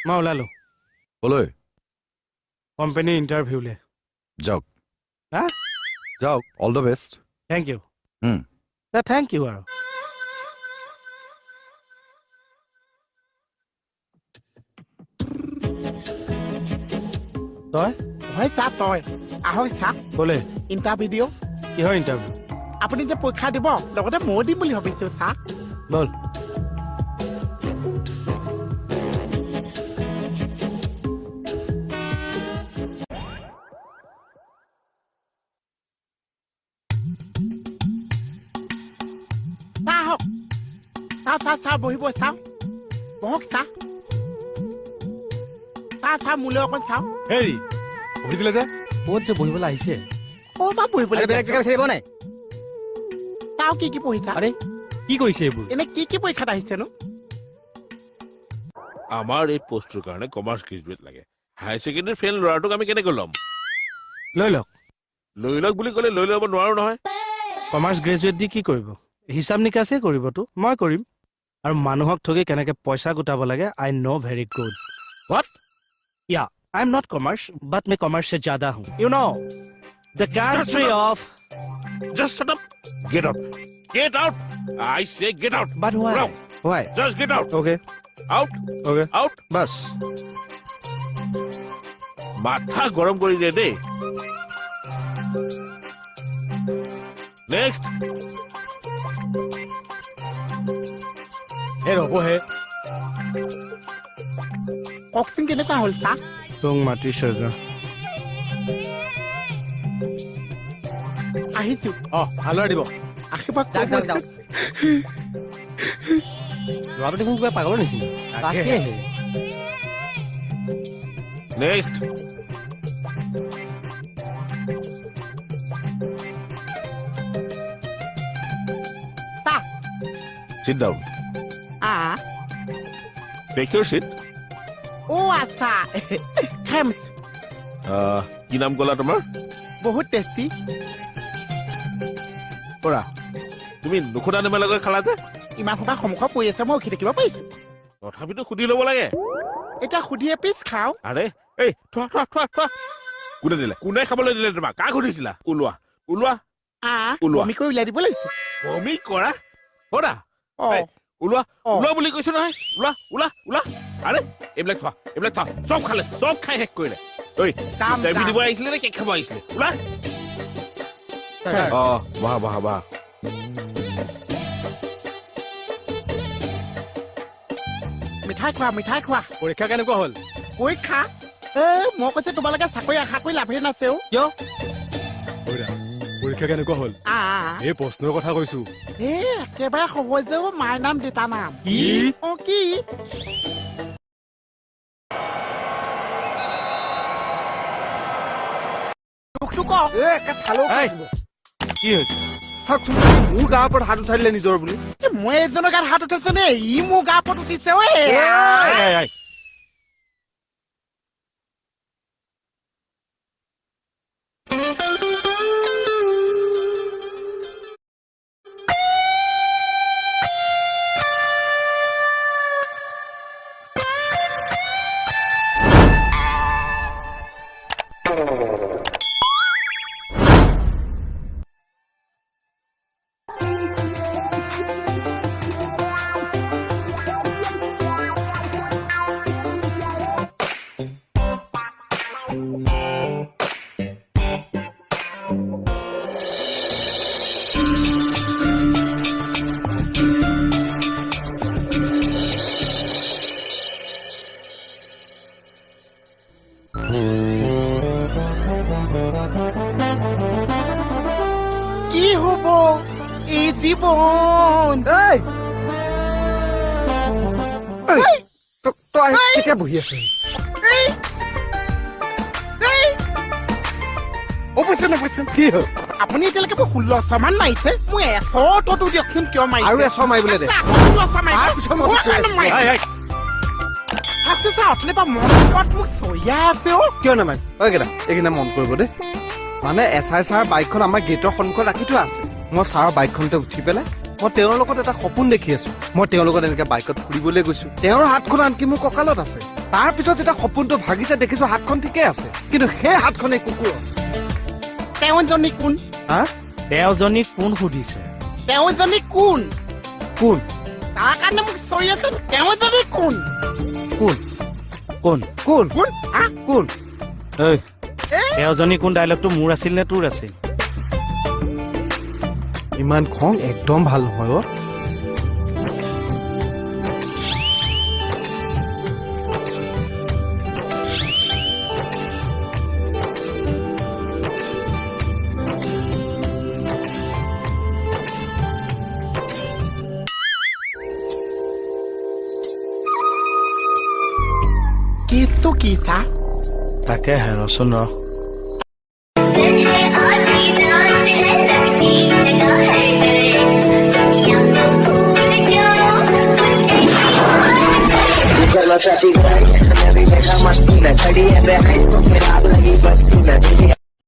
মই ওলালো কলৈ কোম্পানী ইণ্টাৰভিউলে যাওক হা যাওক all the best thank you hmm thank you আৰু তই হয় তা তই আহক চা ক'লে ইণ্টাৰভিউ কিহৰ ইণ্টাৰভিউ আপুনি যে পৰীক্ষা দিব লগতে ময়ো দিম বুলি ভাবিছো চা বল চা আহক চা বহিব চাওঁ বহক চা মোলৈ অকণ চাওঁ হেৰি বহি দিলে যে ক'ত যে বহিবলৈ আহিছে ক'ৰপৰা বহিবলৈ বেলেগ জেগা বিচাৰিব নাই চাওঁ কি পঢ়িছা আৰে কি কৰিছে এইবোৰ এনে কি পৰীক্ষাত আহিছেনো আমাৰ এই পোষ্টটোৰ কাৰণে কমাৰ্চ গ্ৰেজুৱেট লাগে হায়াৰ ছেকেণ্ডেৰী ফেইল ল'ৰাটোক আমি কেনেকৈ ল'ম লৈ লওক লৈ লওক বুলি ক'লে লৈ ল'ব নোৱাৰো নহয় কমাৰ্চ গ্ৰেজুৱেট দি কি কৰিব হিচাপ নিকাচে কৰিবতো মই কৰিম আৰু মানুহক ঠগি কেনেকে পইচা গোটাব লাগে I know very good What? Yeah, I'm not commerce, but मैं commerce से ज्यादा हूँ. You know, the country of. Just shut up. Get out. Get out. I say get out. But why? Wrong. Why? Just get out. Okay, Out. okay. Out. Bus. মাথা গৰম কৰি দে দেই next হে ৰ'বহে কওকচোন কেনেকুৱা হ'ল চা তোক মাতিছে যা. আহিছো ভালদৰে দিব আশীৰ্বাদ যাওক যাওক যাওক ল'ৰাটো দেখোন কিবা পাগলৰ নিচিনা তাকেহে নেক্সট চা sit down take your seat আচ্ছা থেমছ কি নাম ক'লা তোমাৰ বহুত টেষ্টি পৰা তুমি নুসুধা নেমেলাকৈ খালা যে ইমান সোপা সন্মুখত পৰি আছে মই উঠি থাকিব পাৰিছো তথাপিতো সুধি ল'ব লাগে এতিয়া সুধি এপিচ খাওঁ আৰে এই থোৱা থোৱা থোৱা থোৱা কোনে দিলে কোনে খাবলৈ দিলে তোমাক কাক সুধিছিলা ওলোৱা ওলোৱা ওলোৱা। বমি কৰি উলিয়াই দিব লাগিছে বমি কৰা কৰা অ এই, ওলোৱা অ। ওলোৱা বুলি কৈছো নহয় ওলোৱা ওলোৱা ওলোৱা আৰে এইবিলাক থোৱা চব খালে চব খাই শেষ কৰিলে ঐ যাম, ইণ্টাৰভিউ যাম। দিব আহিছিলে নে কেক খাব আহিছিলে ওলোৱা ছাৰ। অ বাহ বাহ বাহ মিঠাই খোৱা পৰীক্ষা কেনেকুৱা হ'ল পৰীক্ষা মই কৈছো তোমালোকে চাকৰি আশা কৰি লাভেই নাছে কিয় পৰীক্ষা কেনেকুৱা হ'ল এই প্ৰশ্নৰ কথা কৈছো একেবাৰে সহজে মাৰ নাম দেউতা নাম কি কি Hey, কি হৈছে চাওকচোন মোৰ গাৰ ওপৰত হাত উঠাই দিলে নিজৰ বুলি মই এজনৰ গাত হাত উঠিছে নে ই মোৰ গাৰ ওপৰত উঠিছে এই, কি হব এই জীৱন তই কেতিয়া বহি আছে কি হ'ল আপুনি এতিয়ালৈকে মোৰ 16 মান মাৰিছে মই 100টো দিয়কচোন কিয় মাৰিছে আৰু 100 মাৰিবলৈ দে তাৰপিছত মই অথনি পৰা মনত মোক চয়া আছে কিয় নামাৰিম এইকেইটা মন কৰিব দেই মানে SI ছাৰ বাইকখন আমাৰ গেটৰ সন্মুখত ৰাখি থোৱা আছে মই ছাৰৰ বাইকখনতে উঠি পেলাই মই তেওঁৰ লগত এটা সপোন দেখি আছো মই তেওঁৰ লগত এনেকে বাইকত ফুৰিবলৈ গৈছো তেওঁৰ হাতখন আনকি মোৰ কঁকালত আছে তাৰ পিছত যেতিয়া সপোনটো ভাগিছে দেখিছো হাতখন ঠিকে আছে কিন্তু সেই হাতখনে কুকুৰ তেওঁজনী কোন হা তেওঁজনী কোন সুধিছে তেওঁজনী কোন কোন তাৰ কাৰণে মোক চৰি আছে তেওঁজনী কোন কোন কোন কোন কোন হা কোন ঐ তেওঁজনী কোন ডাইলগটো মোৰ আছিল নে তোৰ আছিল ইমান খং একদম ভাল নহয় অ' কেছটো কি তা তাকে হে ৰচোন ৰ करना ट्रैफिक मैं भी देखा मस्ती में खड़ी है बहन तो फिर आग लगी